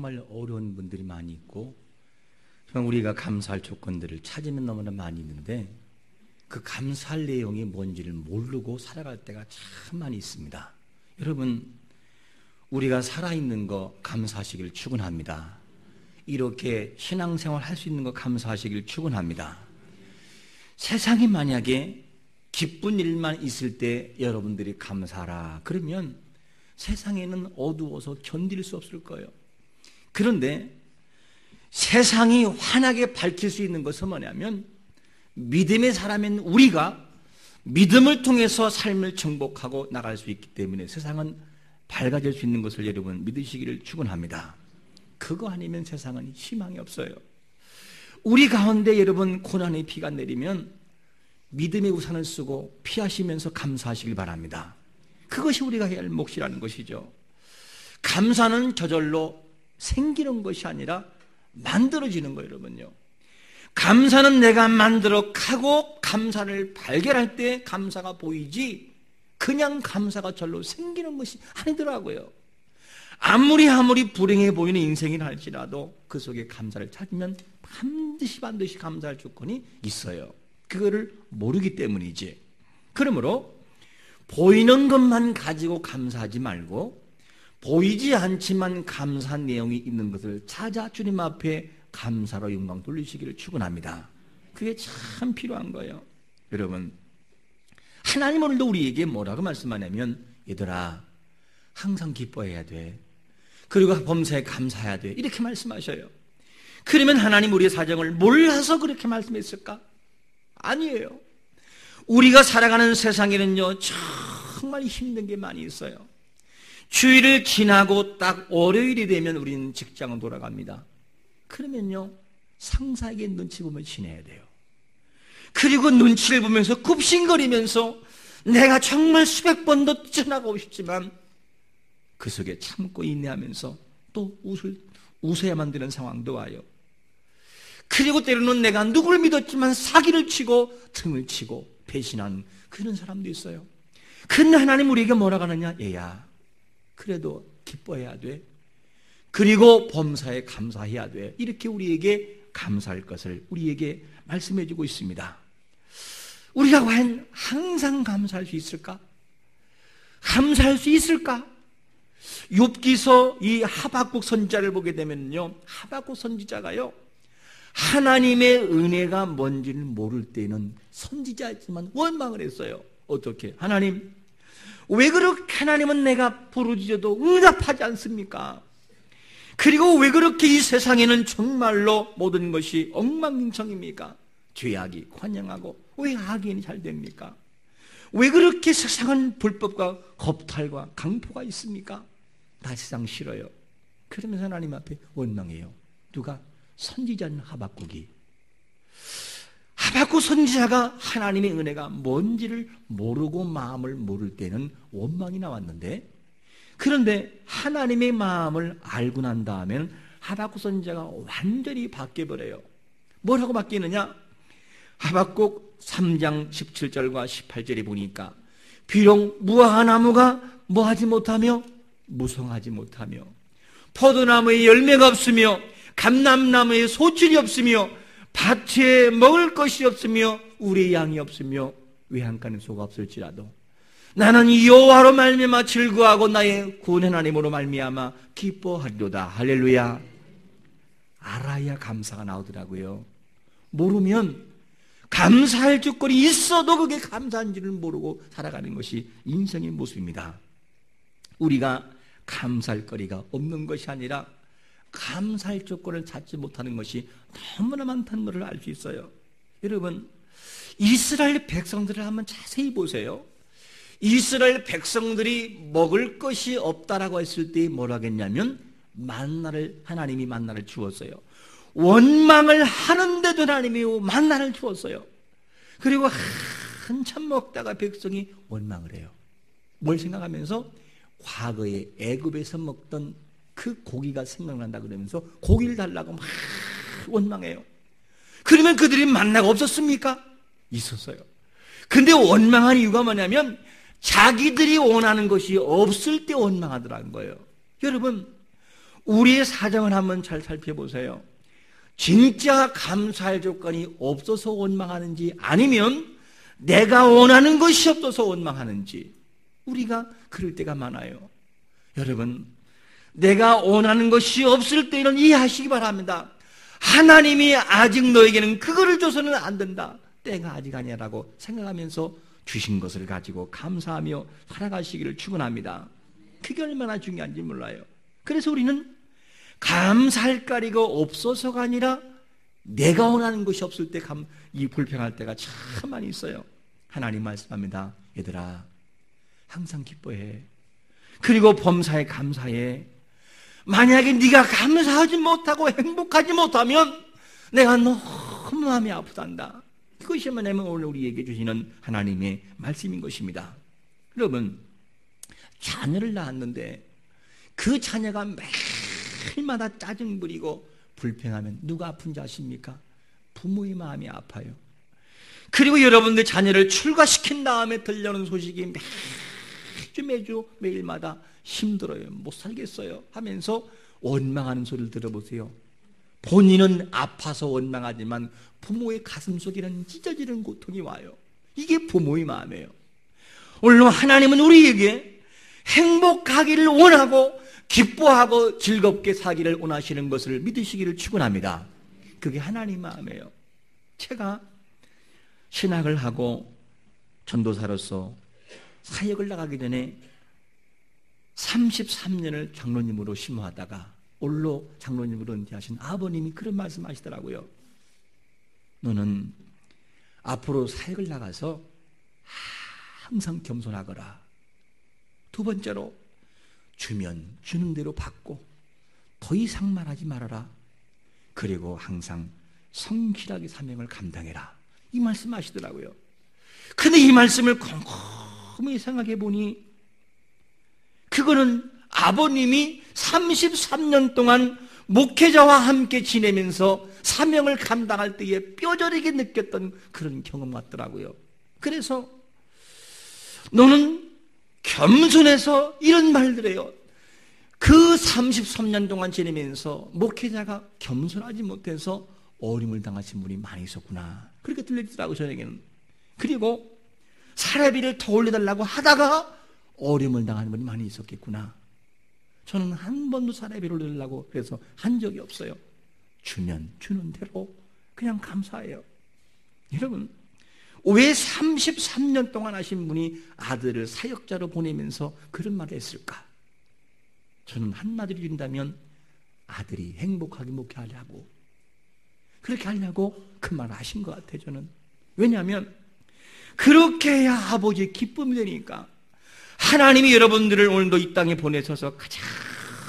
정말 어려운 분들이 많이 있고 정말 우리가 감사할 조건들을 찾으면 너무나 많이 있는데 그 감사할 내용이 뭔지를 모르고 살아갈 때가 참 많이 있습니다. 여러분, 우리가 살아있는 거 감사하시길 축원합니다. 이렇게 신앙생활 할 수 있는 거 감사하시길 축원합니다. 세상에 만약에 기쁜 일만 있을 때 여러분들이 감사하라 그러면 세상에는 어두워서 견딜 수 없을 거예요. 그런데 세상이 환하게 밝힐 수 있는 것은 뭐냐면 믿음의 사람인 우리가 믿음을 통해서 삶을 정복하고 나갈 수 있기 때문에 세상은 밝아질 수 있는 것을 여러분 믿으시기를 축원합니다. 그거 아니면 세상은 희망이 없어요. 우리 가운데 여러분 고난의 비가 내리면 믿음의 우산을 쓰고 피하시면서 감사하시길 바랍니다. 그것이 우리가 해야 할 몫이라는 것이죠. 감사는 저절로 생기는 것이 아니라 만들어지는 거예요, 여러분요. 감사는 내가 만들어 가고 감사를 발견할 때 감사가 보이지 그냥 감사가 절로 생기는 것이 아니더라고요. 아무리 불행해 보이는 인생이라 할지라도 그 속에 감사를 찾으면 반드시 감사할 조건이 있어요. 그거를 모르기 때문이지. 그러므로 보이는 것만 가지고 감사하지 말고 보이지 않지만 감사한 내용이 있는 것을 찾아 주님 앞에 감사로 영광 돌리시기를 축원합니다. 그게 참 필요한 거예요. 여러분, 하나님 오늘도 우리에게 뭐라고 말씀하냐면 얘들아 항상 기뻐해야 돼. 그리고 범사에 감사해야 돼. 이렇게 말씀하셔요. 그러면 하나님 우리의 사정을 몰라서 그렇게 말씀했을까? 아니에요. 우리가 살아가는 세상에는요 정말 힘든 게 많이 있어요. 주일을 지나고 딱 월요일이 되면 우리는 직장을 돌아갑니다. 그러면요 상사에게 눈치 보면 지내야 돼요. 그리고 눈치를 보면서 굽신거리면서 내가 정말 수백 번도 뛰쳐나가고 싶지만 그 속에 참고 인내하면서 또 웃어야만 되는 상황도 와요. 그리고 때로는 내가 누구를 믿었지만 사기를 치고 틈을 치고 배신한 그런 사람도 있어요. 근데 하나님 우리에게 뭐라고 하느냐? 얘야 그래도 기뻐해야 돼. 그리고 범사에 감사해야 돼. 이렇게 우리에게 감사할 것을 우리에게 말씀해 주고 있습니다. 우리가 과연 항상 감사할 수 있을까? 감사할 수 있을까? 욥기서 이 하박국 선지자를 보게 되면요 하박국 선지자가요 하나님의 은혜가 뭔지를 모를 때는 선지자였지만 원망을 했어요. 어떻게? 하나님 왜 그렇게 하나님은 내가 부르짖어도 응답하지 않습니까? 그리고 왜 그렇게 이 세상에는 정말로 모든 것이 엉망진창입니까? 죄악이 환영하고 왜 악인이 잘 됩니까? 왜 그렇게 세상은 불법과 겁탈과 강포가 있습니까? 나 세상 싫어요. 그러면서 하나님 앞에 원망해요. 누가? 선지자는 하박국이. 하박국 선지자가 하나님의 은혜가 뭔지를 모르고 마음을 모를 때는 원망이 나왔는데 그런데 하나님의 마음을 알고 난 다음에는 하박국 선지자가 완전히 바뀌어버려요. 뭐라고 바뀌느냐? 하박국 3장 17절과 18절에 보니까 비록 무화과나무가 뭐하지 못하며 무성하지 못하며 포도나무에 열매가 없으며 감람나무에 소출이 없으며 밭에 먹을 것이 없으며 우리 양이 없으며 외양간에 소가 없을지라도 나는 여호와로 말미암아 즐거워하고 나의 구원 하나님으로 말미암아 기뻐하리로다. 할렐루야. 알아야 감사가 나오더라고요. 모르면 감사할 조건이 있어도 그게 감사한지를 모르고 살아가는 것이 인생의 모습입니다. 우리가 감사할 거리가 없는 것이 아니라 감사할 조건을 찾지 못하는 것이 너무나 많다는 것을 알 수 있어요. 여러분, 이스라엘 백성들을 한번 자세히 보세요. 이스라엘 백성들이 먹을 것이 없다라고 했을 때 뭐라고 했냐면 하나님이 만나를 주었어요. 원망을 하는데도 하나님이 만나를 주었어요. 그리고 한참 먹다가 백성이 원망을 해요. 뭘 생각하면서? 과거에 애굽에서 먹던 그 고기가 생각난다 그러면서 고기를 달라고 막 원망해요. 그러면 그들이 만나가 없었습니까? 있었어요. 근데 원망한 이유가 뭐냐면 자기들이 원하는 것이 없을 때 원망하더라는 거예요. 여러분, 우리의 사정을 한번 잘 살펴보세요. 진짜 감사할 조건이 없어서 원망하는지 아니면 내가 원하는 것이 없어서 원망하는지 우리가 그럴 때가 많아요. 여러분, 내가 원하는 것이 없을 때는 이해하시기 바랍니다. 하나님이 아직 너에게는 그거를 줘서는 안 된다. 때가 아직 아니라고 생각하면서 주신 것을 가지고 감사하며 살아가시기를 축원합니다. 그게 얼마나 중요한지 몰라요. 그래서 우리는 감사할 거리가 없어서가 아니라 내가 원하는 것이 없을 때 이 불평할 때가 참 많이 있어요. 하나님 말씀합니다. 얘들아, 항상 기뻐해. 그리고 범사에 감사해. 만약에 네가 감사하지 못하고 행복하지 못하면 내가 너무 마음이 아프단다. 그것이 뭐냐면 오늘 우리에게 주시는 하나님의 말씀인 것입니다. 여러분, 자녀를 낳았는데 그 자녀가 매일마다 짜증 부리고 불평하면 누가 아픈지 아십니까? 부모의 마음이 아파요. 그리고 여러분들 자녀를 출가시킨 다음에 들려오는 소식이 매주 매일마다 힘들어요. 못 살겠어요 하면서 원망하는 소리를 들어보세요. 본인은 아파서 원망하지만 부모의 가슴속에는 찢어지는 고통이 와요. 이게 부모의 마음이에요. 물론 하나님은 우리에게 행복하기를 원하고 기뻐하고 즐겁게 사기를 원하시는 것을 믿으시기를 축원합니다. 그게 하나님 마음이에요. 제가 신학을 하고 전도사로서 사역을 나가기 전에 33년을 장로님으로 심호하다가 올로 장로님으로 은퇴하신 아버님이 그런 말씀 하시더라고요. 너는 앞으로 사역을 나가서 항상 겸손하거라. 두 번째로 주면 주는 대로 받고 더 이상 말하지 말아라. 그리고 항상 성실하게 사명을 감당해라. 이 말씀 하시더라고요. 근데 이 말씀을 곰곰이 생각해 보니 그거는 아버님이 33년 동안 목회자와 함께 지내면서 사명을 감당할 때에 뼈저리게 느꼈던 그런 경험 같더라고요. 그래서 너는 겸손해서 이런 말들 해요. 그 33년 동안 지내면서 목회자가 겸손하지 못해서 어림을 당하신 분이 많이 있었구나. 그렇게 들리더라고요, 저에게는. 그리고 사례비를 더 올려달라고 하다가 어림을 당하는 분이 많이 있었겠구나. 저는 한 번도 사례비를 올리려고 해서 한 적이 없어요. 주면 주는 대로 그냥 감사해요. 여러분, 왜 33년 동안 하신 분이 아들을 사역자로 보내면서 그런 말을 했을까? 저는 한마디로 준다면 아들이 행복하게 목회하려고, 그렇게 하려고 그 말을 하신 것 같아요. 저는. 왜냐하면 그렇게 해야 아버지의 기쁨이 되니까. 하나님이 여러분들을 오늘도 이 땅에 보내셔서 가장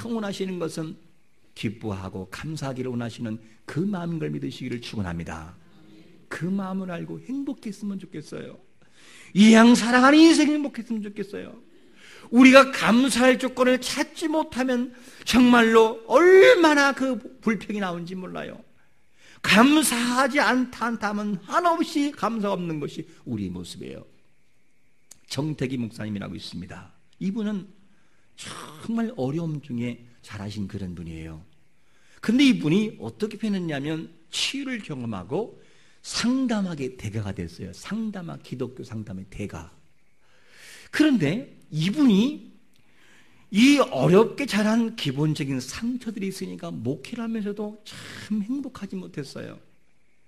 원하시는 것은 기뻐하고 감사하기를 원하시는 그 마음인 걸 믿으시기를 축원합니다. 그 마음을 알고 행복했으면 좋겠어요. 이양 사랑하는 인생이 행복했으면 좋겠어요. 우리가 감사할 조건을 찾지 못하면 정말로 얼마나 그 불평이 나오는지 몰라요. 감사하지 않다면 한없이 감사가 없는 것이 우리의 모습이에요. 정태기 목사님이라고 있습니다. 이분은 정말 어려움 중에 잘하신 그런 분이에요. 근데 이분이 어떻게 변했냐면 치유를 경험하고 상담학의 대가가 됐어요. 상담학, 기독교 상담의 대가. 그런데 이분이 이 어렵게 자란 기본적인 상처들이 있으니까 목회를 하면서도 참 행복하지 못했어요.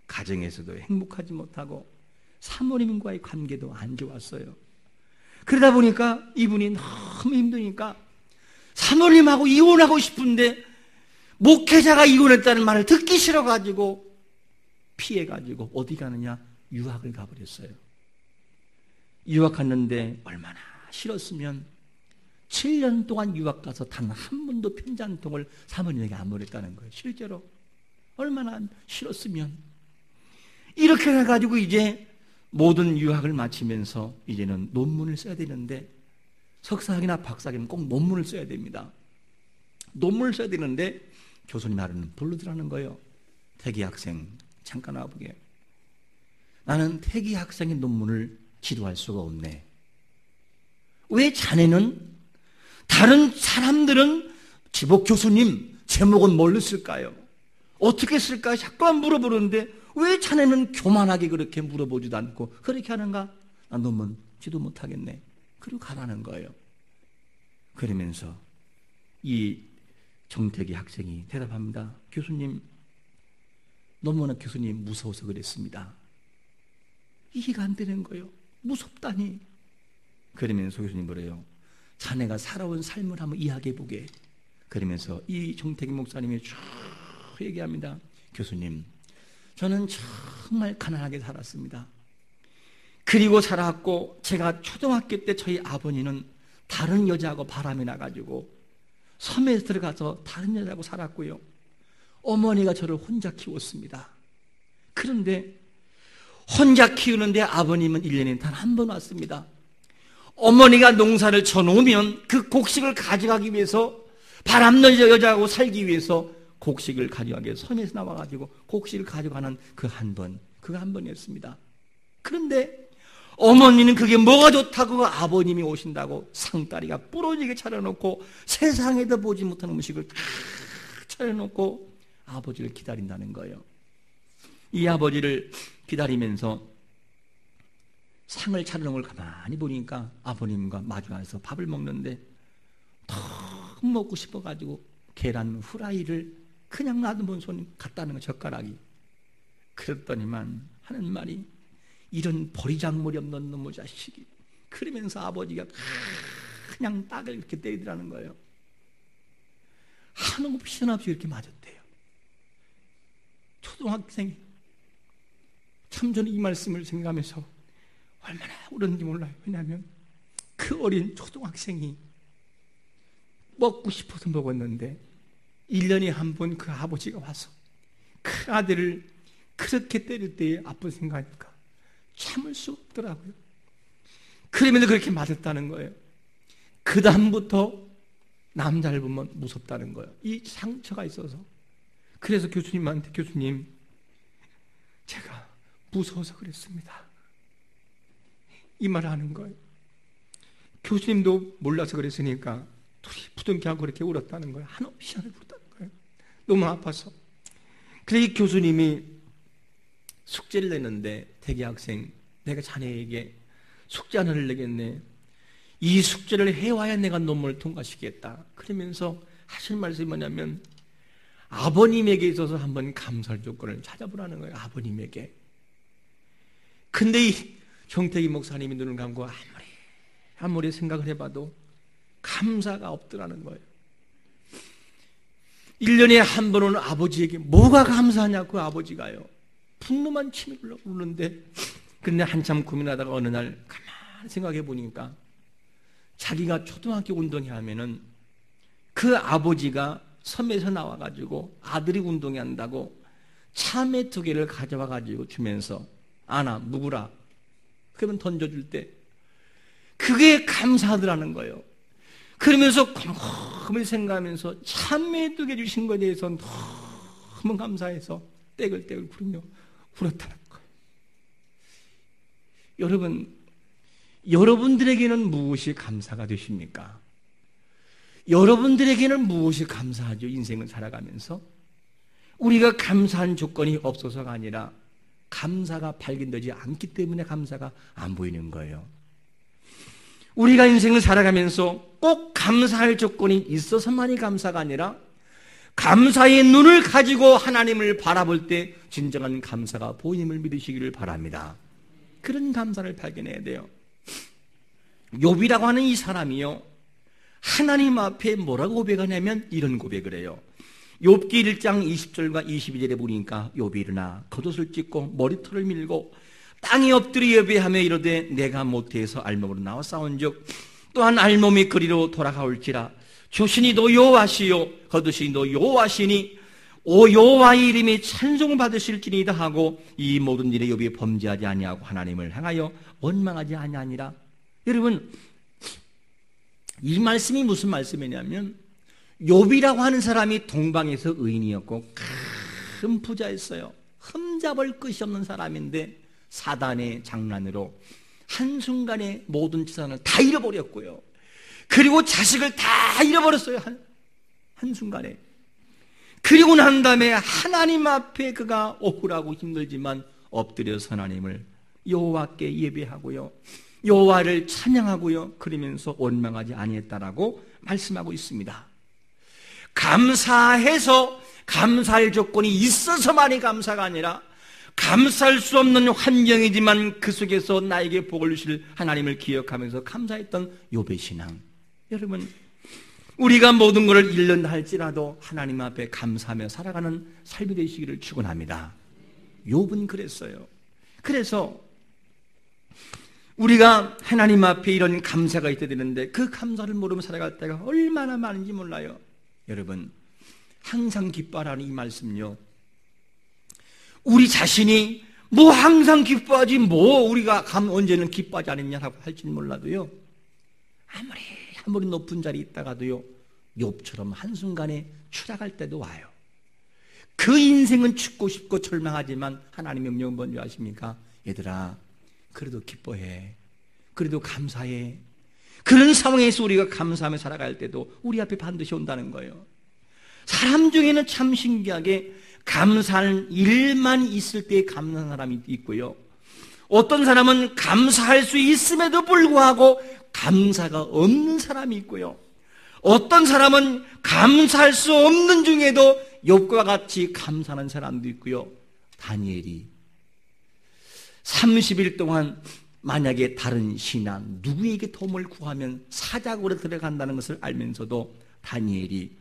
가정에서도 행복하지 못하고 사모님과의 관계도 안 좋았어요. 그러다 보니까 이분이 너무 힘드니까 사모님하고 이혼하고 싶은데 목회자가 이혼했다는 말을 듣기 싫어가지고 피해가지고 어디 가느냐? 유학을 가버렸어요. 유학 갔는데 얼마나 싫었으면 7년 동안 유학 가서 단 한 번도 편지 한 통을 사모님에게 안 보냈다는 거예요. 실제로 얼마나 싫었으면. 이렇게 해가지고 이제 모든 유학을 마치면서 이제는 논문을 써야 되는데 석사학위나 박사학위는 꼭 논문을 써야 됩니다. 논문을 써야 되는데 교수님 하루는 불러들라는 거예요. 태기 학생 잠깐 와보게. 나는 태기 학생의 논문을 지도할 수가 없네. 왜 자네는 다른 사람들은 지복 교수님, 제목은 뭘로 쓸까요? 어떻게 쓸까? 자꾸만 물어보는데 왜 자네는 교만하게 그렇게 물어보지도 않고 그렇게 하는가? 나 논문 지도 못하겠네. 그리고 가라는 거예요. 그러면서 이 정태기 학생이 대답합니다. 교수님, 너무나 교수님 무서워서 그랬습니다. 이해가 안 되는 거예요. 무섭다니. 그러면서 교수님 뭐래요? 자네가 살아온 삶을 한번 이야기해 보게. 그러면서 이 정태기 목사님이 쭉 얘기합니다. 교수님, 저는 정말 가난하게 살았습니다. 그리고 살아왔고 제가 초등학교 때 저희 아버님은 다른 여자하고 바람이 나가지고 섬에 들어가서 다른 여자하고 살았고요. 어머니가 저를 혼자 키웠습니다. 그런데 혼자 키우는데 아버님은 1년에 단 한 번 왔습니다. 어머니가 농사를 쳐놓으면 그 곡식을 가져가기 위해서 바람난 여자하고 살기 위해서 곡식을 가져가기 위해서 섬에서 나와가지고 곡식을 가져가는 그 한 번이었습니다. 그런데 어머니는 그게 뭐가 좋다고 아버님이 오신다고 상다리가 부러지게 차려놓고 세상에도 보지 못한 음식을 다 차려놓고 아버지를 기다린다는 거예요. 이 아버지를 기다리면서 상을 차려놓은 걸 가만히 보니까 아버님과 마주 앉아서 밥을 먹는데 너무 먹고 싶어가지고 계란 후라이를 그냥 놔둔 손에 갖다는 거, 젓가락이. 그랬더니만 하는 말이 이런 버리장머리 없는 놈의 자식이. 그러면서 아버지가 그냥 딱을 이렇게 때리더라는 거예요. 한없이 한없이 이렇게 맞았대요. 초등학생이. 참 저는 이 말씀을 생각하면서 얼마나 울었는지 몰라요. 왜냐하면 그 어린 초등학생이 먹고 싶어서 먹었는데 1년에 한 번 그 아버지가 와서 그 아들을 그렇게 때릴 때의 아픈 생각하니까 참을 수 없더라고요. 그러면서 그렇게 맞았다는 거예요. 그 다음부터 남자를 보면 무섭다는 거예요. 이 상처가 있어서. 그래서 교수님한테 교수님, 제가 무서워서 그랬습니다. 이 말을 하는 거예요. 교수님도 몰라서 그랬으니까 둘이 부둥켜하고 그렇게 울었다는 거예요. 한없이 울었다는 거예요. 너무 아파서. 그래서 이 교수님이 숙제를 냈는데 대기 학생, 내가 자네에게 숙제 하나를 내겠네. 이 숙제를 해와야 내가 논문을 통과시키겠다. 그러면서 하실 말씀이 뭐냐면 아버님에게 있어서 한번 감사할 조건을 찾아보라는 거예요. 아버님에게. 근데 이 정태기 목사님이 눈을 감고 아무리 생각을 해봐도 감사가 없더라는 거예요. 1년에 한 번은 아버지에게 뭐가 감사하냐고 아버지가요. 분노만 치밀 울는데, 그런데 한참 고민하다가 어느 날 가만히 생각해 보니까 자기가 초등학교 운동회 하면은 그 아버지가 섬에서 나와가지고 아들이 운동회 한다고 참외 2개를 가져와가지고 주면서 아나 묵으라 그러면 던져줄 때 그게 감사하더라는 거예요. 그러면서 곰곰이 생각하면서 참외 2개 주신 것에 대해서 너무 감사해서 떼글떼글 구르며 울었다는 거예요. 여러분들에게는 무엇이 감사가 되십니까? 여러분들에게는 무엇이 감사하죠? 인생을 살아가면서 우리가 감사한 조건이 없어서가 아니라 감사가 발견되지 않기 때문에 감사가 안 보이는 거예요. 우리가 인생을 살아가면서 꼭 감사할 조건이 있어서만이 감사가 아니라 감사의 눈을 가지고 하나님을 바라볼 때 진정한 감사가 보임을 믿으시기를 바랍니다. 그런 감사를 발견해야 돼요. 욥이라고 하는 이 사람이요, 하나님 앞에 뭐라고 고백하냐면 이런 고백을 해요. 욥기 1장 20절과 22절에 보니까 욥이 일어나 겉옷을 찢고 머리털을 밀고 땅에 엎드려 예배하며 이르되 내가 모태에서 알몸으로 나와 싸운즉 또한 알몸이 그리로 돌아가올지라 조신이도 여호와시요 거두시도 여호와시니 오 여호와의 이름이 찬송을 받으실지니이다 하고 이 모든 일에 욥이 범죄하지 아니하고 하나님을 향하여 원망하지 아니하니라. 여러분, 이 말씀이 무슨 말씀이냐면 욥이라고 하는 사람이 동방에서 의인이었고 큰 부자였어요. 흠잡을 것이 없는 사람인데 사단의 장난으로 한순간에 모든 재산을 다 잃어버렸고요. 그리고 자식을 다 잃어버렸어요. 한순간에. 그리고 난 다음에 하나님 앞에 그가 억울하고 힘들지만 엎드려서 하나님을 여호와께 예배하고요, 여호와를 찬양하고요, 그러면서 원망하지 아니했다라고 말씀하고 있습니다. 감사해서 감사할 조건이 있어서만이 감사가 아니라 감사할 수 없는 환경이지만 그 속에서 나에게 복을 주실 하나님을 기억하면서 감사했던 욥의 신앙. 여러분, 우리가 모든 것을 잃는다 할지라도 하나님 앞에 감사하며 살아가는 삶이 되시기를 축원합니다. 욥은 그랬어요. 그래서 우리가 하나님 앞에 이런 감사가 있어야 되는데 그 감사를 모르며 살아갈 때가 얼마나 많은지 몰라요. 여러분, 항상 기뻐하라는 이 말씀요, 우리 자신이 뭐 항상 기뻐하지 뭐 우리가 언제는 기뻐하지 않았냐라고 할지는 몰라도요, 아무리 높은 자리에 있다가도요, 욥처럼 한순간에 추락할 때도 와요. 그 인생은 죽고 싶고 절망하지만 하나님의 명령은 뭔지 아십니까? 얘들아, 그래도 기뻐해, 그래도 감사해. 그런 상황에서 우리가 감사하며 살아갈 때도 우리 앞에 반드시 온다는 거예요. 사람 중에는 참 신기하게 감사하는 일만 있을 때 감사하는 사람이 있고요, 어떤 사람은 감사할 수 있음에도 불구하고 감사가 없는 사람이 있고요, 어떤 사람은 감사할 수 없는 중에도 욥과 같이 감사하는 사람도 있고요. 다니엘이 30일 동안 만약에 다른 신앙 누구에게 도움을 구하면 사자굴에 들어간다는 것을 알면서도 다니엘이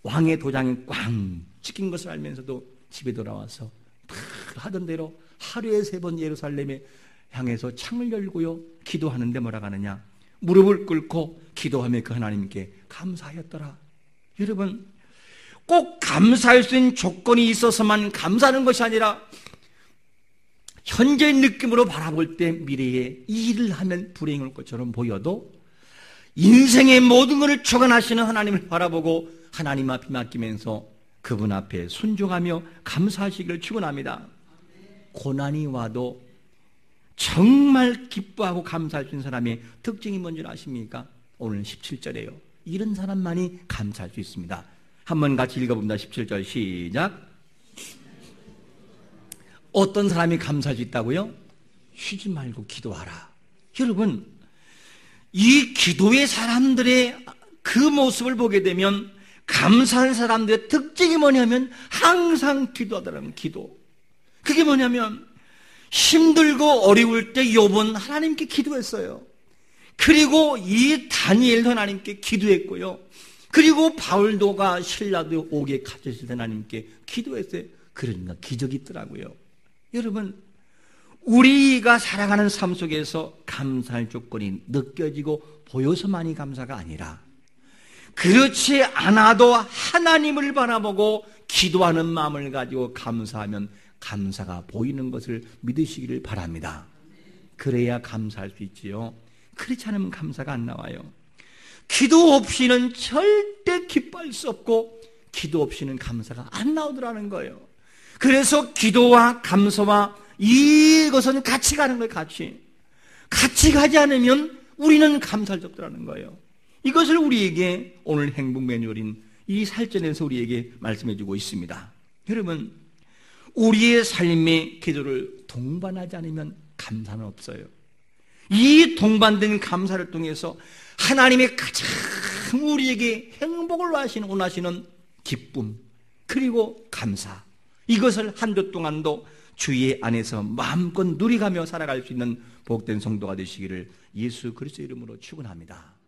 왕의 도장에 꽝 찍힌 것을 알면서도 집에 돌아와서 하던 대로 하루에 3번 예루살렘에 향해서 창을 열고요, 기도하는데 뭐라고 하느냐, 무릎을 꿇고 기도하며 그 하나님께 감사하였더라. 여러분, 꼭 감사할 수 있는 조건이 있어서만 감사하는 것이 아니라 현재의 느낌으로 바라볼 때 미래에 이 일을 하면 불행할 것처럼 보여도 인생의 모든 것을 주관하시는 하나님을 바라보고 하나님 앞에 맡기면서 그분 앞에 순종하며 감사하시기를 축원합니다. 고난이 와도 정말 기뻐하고 감사할 수 있는 사람의 특징이 뭔지 아십니까? 오늘 17절이에요. 이런 사람만이 감사할 수 있습니다. 한번 같이 읽어봅니다. 17절 시작. 어떤 사람이 감사할 수 있다고요? 쉬지 말고 기도하라. 여러분, 이 기도의 사람들의 그 모습을 보게 되면 감사하는 사람들의 특징이 뭐냐면 항상 기도하더라는 기도. 그게 뭐냐면 힘들고 어려울 때 욥은 하나님께 기도했어요. 그리고 이 다니엘도 하나님께 기도했고요. 그리고 바울도가 신라도 옥에 갇혔을 때 하나님께 기도했어요. 그러니까 기적이 있더라고요. 여러분, 우리가 살아가는 삶 속에서 감사할 조건이 느껴지고 보여서만이 감사가 아니라 그렇지 않아도 하나님을 바라보고 기도하는 마음을 가지고 감사하면 감사가 보이는 것을 믿으시기를 바랍니다. 그래야 감사할 수 있지요. 그렇지 않으면 감사가 안 나와요. 기도 없이는 절대 기뻐할 수 없고 기도 없이는 감사가 안 나오더라는 거예요. 그래서 기도와 감사와 이것은 같이 가는 거예요. 같이 가지 않으면 우리는 감사할 수 없더라는 거예요. 이것을 우리에게 오늘 행복 매뉴얼인 이 살전에서 우리에게 말씀해 주고 있습니다. 여러분, 우리의 삶의 기도를 동반하지 않으면 감사는 없어요. 이 동반된 감사를 통해서 하나님의 가장 우리에게 행복을 원하시는 기쁨 그리고 감사, 이것을 한 주 동안도 주의 안에서 마음껏 누리가며 살아갈 수 있는 복된 성도가 되시기를 예수 그리스도의 이름으로 축원합니다.